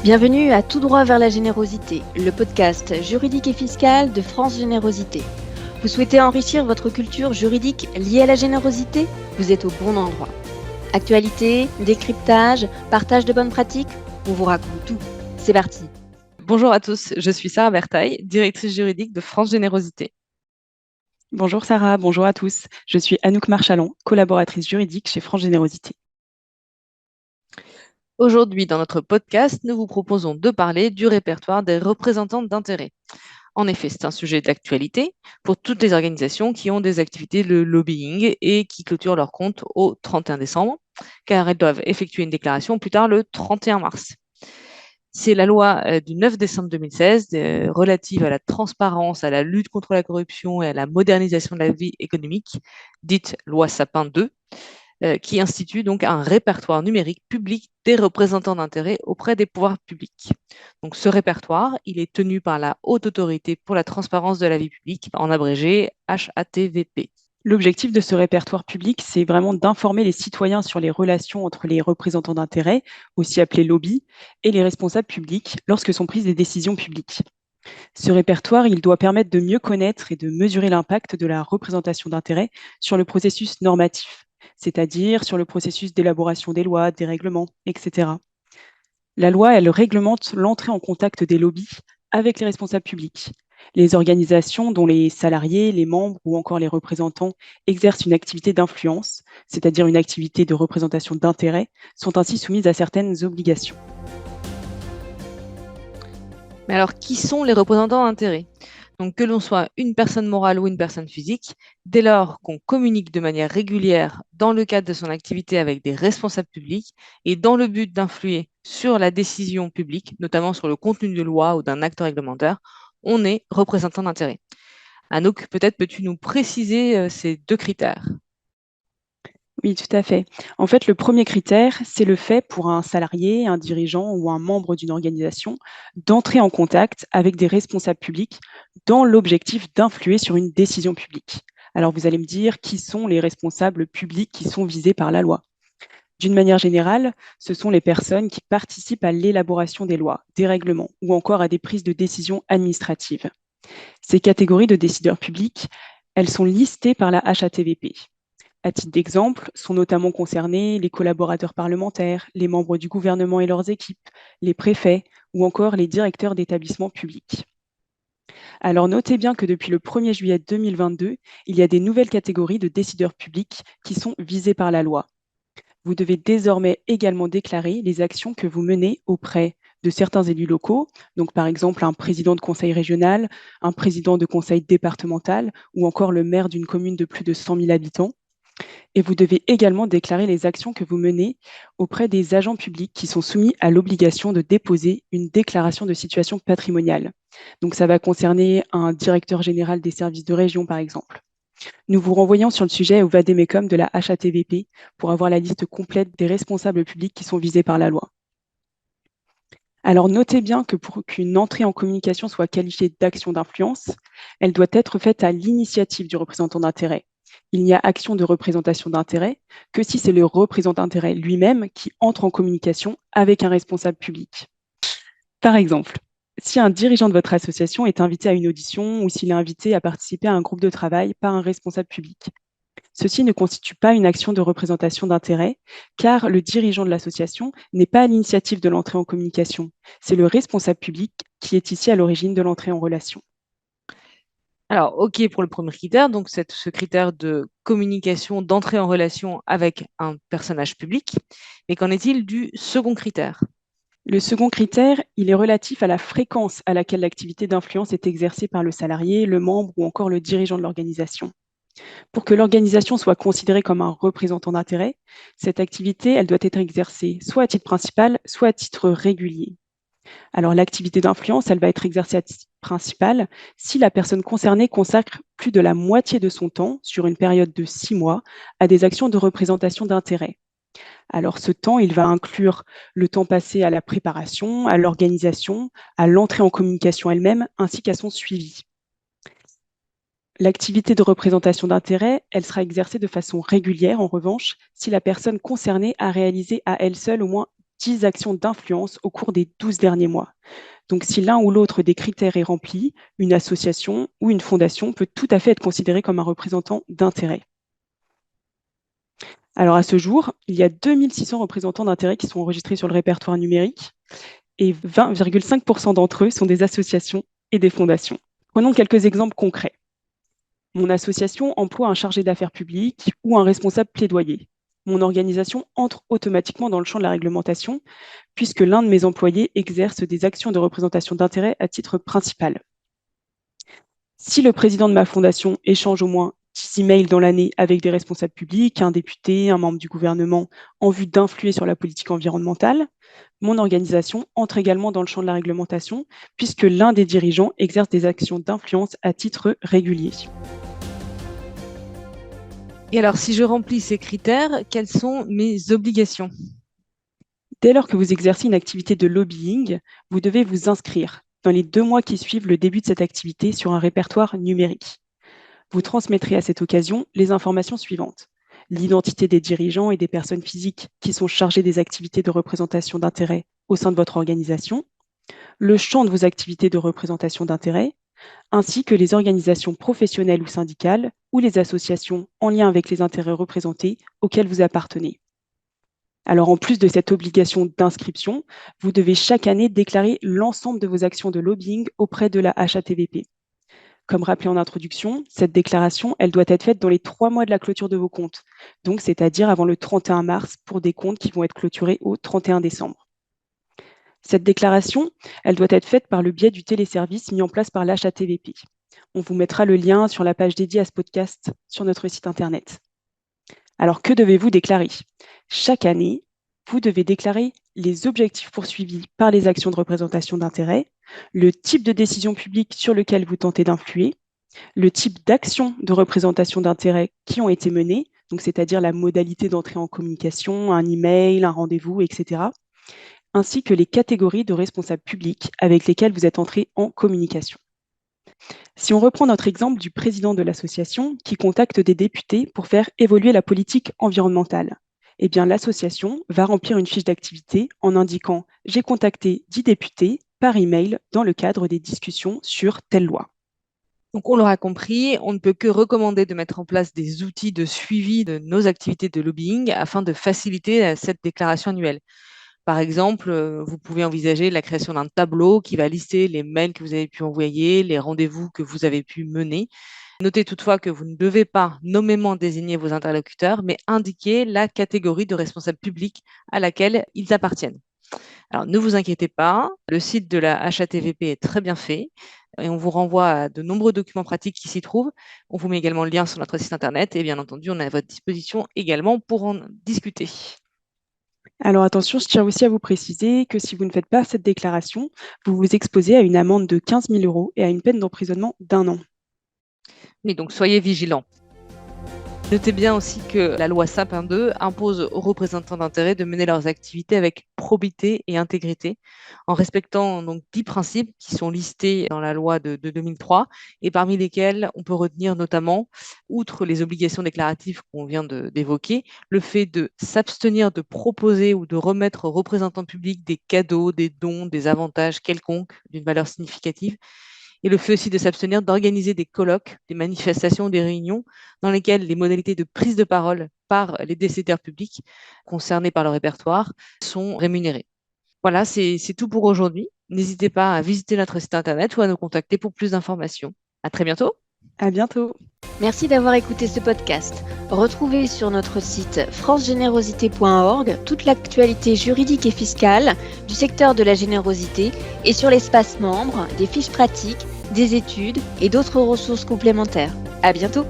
Bienvenue à Tout droit vers la générosité, le podcast juridique et fiscal de France Générosité. Vous souhaitez enrichir votre culture juridique liée à la générosité? Vous êtes au bon endroit. Actualité, décryptage, partage de bonnes pratiques, on vous raconte tout. C'est parti. Bonjour à tous, je suis Sarah Bertaille, directrice juridique de France Générosité. Bonjour Sarah, bonjour à tous. Je suis Anouk Marchalon, collaboratrice juridique chez France Générosité. Aujourd'hui, dans notre podcast, nous vous proposons de parler du répertoire des représentants d'intérêt. En effet, c'est un sujet d'actualité pour toutes les organisations qui ont des activités de lobbying et qui clôturent leur compte au 31 décembre, car elles doivent effectuer une déclaration plus tard le 31 mars. C'est la loi du 9 décembre 2016 relative à la transparence, à la lutte contre la corruption et à la modernisation de la vie économique, dite loi Sapin 2, qui institue donc un répertoire numérique public des représentants d'intérêt auprès des pouvoirs publics. Donc ce répertoire, il est tenu par la Haute Autorité pour la transparence de la vie publique, en abrégé HATVP. L'objectif de ce répertoire public, c'est vraiment d'informer les citoyens sur les relations entre les représentants d'intérêt, aussi appelés lobbies, et les responsables publics lorsque sont prises des décisions publiques. Ce répertoire, il doit permettre de mieux connaître et de mesurer l'impact de la représentation d'intérêt sur le processus normatif, c'est-à-dire sur le processus d'élaboration des lois, des règlements, etc. La loi, elle réglemente l'entrée en contact des lobbies avec les responsables publics. Les organisations dont les salariés, les membres ou encore les représentants exercent une activité d'influence, c'est-à-dire une activité de représentation d'intérêt, sont ainsi soumises à certaines obligations. Mais alors, qui sont les représentants d'intérêt? Donc, que l'on soit une personne morale ou une personne physique, dès lors qu'on communique de manière régulière dans le cadre de son activité avec des responsables publics et dans le but d'influer sur la décision publique, notamment sur le contenu de loi ou d'un acte réglementaire, on est représentant d'intérêt. Anouk, peut-être peux-tu nous préciser ces deux critères? Oui, tout à fait. En fait, le premier critère, c'est le fait pour un salarié, un dirigeant ou un membre d'une organisation d'entrer en contact avec des responsables publics dans l'objectif d'influer sur une décision publique. Alors, vous allez me dire qui sont les responsables publics qui sont visés par la loi. D'une manière générale, ce sont les personnes qui participent à l'élaboration des lois, des règlements ou encore à des prises de décisions administratives. Ces catégories de décideurs publics, elles sont listées par la HATVP. À titre d'exemple, sont notamment concernés les collaborateurs parlementaires, les membres du gouvernement et leurs équipes, les préfets ou encore les directeurs d'établissements publics. Alors notez bien que depuis le 1er juillet 2022, il y a des nouvelles catégories de décideurs publics qui sont visés par la loi. Vous devez désormais également déclarer les actions que vous menez auprès de certains élus locaux, donc par exemple un président de conseil régional, un président de conseil départemental ou encore le maire d'une commune de plus de 100 000 habitants. Et vous devez également déclarer les actions que vous menez auprès des agents publics qui sont soumis à l'obligation de déposer une déclaration de situation patrimoniale. Donc ça va concerner un directeur général des services de région, par exemple. Nous vous renvoyons sur le sujet au Vademecum de la HATVP pour avoir la liste complète des responsables publics qui sont visés par la loi. Alors notez bien que pour qu'une entrée en communication soit qualifiée d'action d'influence, elle doit être faite à l'initiative du représentant d'intérêt. Il n'y a action de représentation d'intérêt que si c'est le représentant d'intérêt lui-même qui entre en communication avec un responsable public. Par exemple, si un dirigeant de votre association est invité à une audition ou s'il est invité à participer à un groupe de travail par un responsable public, ceci ne constitue pas une action de représentation d'intérêt, car le dirigeant de l'association n'est pas à l'initiative de l'entrée en communication. C'est le responsable public qui est ici à l'origine de l'entrée en relation. Alors, OK pour le premier critère, donc ce critère de communication, d'entrée en relation avec un personnage public. Mais qu'en est-il du second critère? Le second critère, il est relatif à la fréquence à laquelle l'activité d'influence est exercée par le salarié, le membre ou encore le dirigeant de l'organisation. Pour que l'organisation soit considérée comme un représentant d'intérêt, cette activité, elle doit être exercée soit à titre principal, soit à titre régulier. Alors l'activité d'influence, elle va être exercée à titre principal si la personne concernée consacre plus de la moitié de son temps, sur une période de 6 mois, à des actions de représentation d'intérêt. Alors ce temps, il va inclure le temps passé à la préparation, à l'organisation, à l'entrée en communication elle-même, ainsi qu'à son suivi. L'activité de représentation d'intérêt, elle sera exercée de façon régulière, en revanche, si la personne concernée a réalisé à elle seule au moins 10 actions d'influence au cours des 12 derniers mois. Donc, si l'un ou l'autre des critères est rempli, une association ou une fondation peut tout à fait être considérée comme un représentant d'intérêt. Alors, à ce jour, il y a 2600 représentants d'intérêt qui sont enregistrés sur le répertoire numérique et 20,5% d'entre eux sont des associations et des fondations. Prenons quelques exemples concrets. Mon association emploie un chargé d'affaires publiques ou un responsable plaidoyer. Mon organisation entre automatiquement dans le champ de la réglementation puisque l'un de mes employés exerce des actions de représentation d'intérêt à titre principal. Si le président de ma fondation échange au moins 10 emails dans l'année avec des responsables publics, un député, un membre du gouvernement, en vue d'influer sur la politique environnementale, mon organisation entre également dans le champ de la réglementation, puisque l'un des dirigeants exerce des actions d'influence à titre régulier. Et alors, si je remplis ces critères, quelles sont mes obligations ? Dès lors que vous exercez une activité de lobbying, vous devez vous inscrire dans les 2 mois qui suivent le début de cette activité sur un répertoire numérique. Vous transmettrez à cette occasion les informations suivantes. L'identité des dirigeants et des personnes physiques qui sont chargées des activités de représentation d'intérêt au sein de votre organisation, le champ de vos activités de représentation d'intérêt, ainsi que les organisations professionnelles ou syndicales ou les associations en lien avec les intérêts représentés auxquels vous appartenez. Alors, en plus de cette obligation d'inscription, vous devez chaque année déclarer l'ensemble de vos actions de lobbying auprès de la HATVP. Comme rappelé en introduction, cette déclaration, elle doit être faite dans les 3 mois de la clôture de vos comptes, donc c'est-à-dire avant le 31 mars pour des comptes qui vont être clôturés au 31 décembre. Cette déclaration, elle doit être faite par le biais du téléservice mis en place par l'HATVP. On vous mettra le lien sur la page dédiée à ce podcast sur notre site internet. Alors, que devez-vous déclarer ? Chaque année, vous devez déclarer les objectifs poursuivis par les actions de représentation d'intérêt, le type de décision publique sur lequel vous tentez d'influer, le type d'actions de représentation d'intérêt qui ont été menées, donc c'est-à-dire la modalité d'entrée en communication, un email, un rendez-vous, etc., ainsi que les catégories de responsables publics avec lesquels vous êtes entré en communication. Si on reprend notre exemple du président de l'association qui contacte des députés pour faire évoluer la politique environnementale, eh bien l'association va remplir une fiche d'activité en indiquant « J'ai contacté 10 députés par email dans le cadre des discussions sur telle loi ». Donc, on l'aura compris, on ne peut que recommander de mettre en place des outils de suivi de nos activités de lobbying afin de faciliter cette déclaration annuelle. Par exemple, vous pouvez envisager la création d'un tableau qui va lister les mails que vous avez pu envoyer, les rendez-vous que vous avez pu mener. Notez toutefois que vous ne devez pas nommément désigner vos interlocuteurs, mais indiquer la catégorie de responsables publics à laquelle ils appartiennent. Alors, ne vous inquiétez pas, le site de la HATVP est très bien fait et on vous renvoie à de nombreux documents pratiques qui s'y trouvent. On vous met également le lien sur notre site internet et bien entendu, on est à votre disposition également pour en discuter. Alors attention, je tiens aussi à vous préciser que si vous ne faites pas cette déclaration, vous vous exposez à une amende de 15 000 € et à une peine d'emprisonnement d'1 an. Mais donc, soyez vigilants. Notez bien aussi que la loi Sapin 2 impose aux représentants d'intérêt de mener leurs activités avec probité et intégrité, en respectant donc 10 principes qui sont listés dans la loi de 2003 et parmi lesquels on peut retenir notamment, outre les obligations déclaratives qu'on vient d'évoquer, le fait de s'abstenir de proposer ou de remettre aux représentants publics des cadeaux, des dons, des avantages quelconques d'une valeur significative, et le fait aussi de s'abstenir d'organiser des colloques, des manifestations, des réunions dans lesquelles les modalités de prise de parole par les décideurs publics concernés par le répertoire sont rémunérées. Voilà, c'est tout pour aujourd'hui. N'hésitez pas à visiter notre site internet ou à nous contacter pour plus d'informations. À très bientôt. À bientôt. Merci d'avoir écouté ce podcast. Retrouvez sur notre site francegénérosité.org toute l'actualité juridique et fiscale du secteur de la générosité et sur l'espace membre, des fiches pratiques, des études et d'autres ressources complémentaires. À bientôt!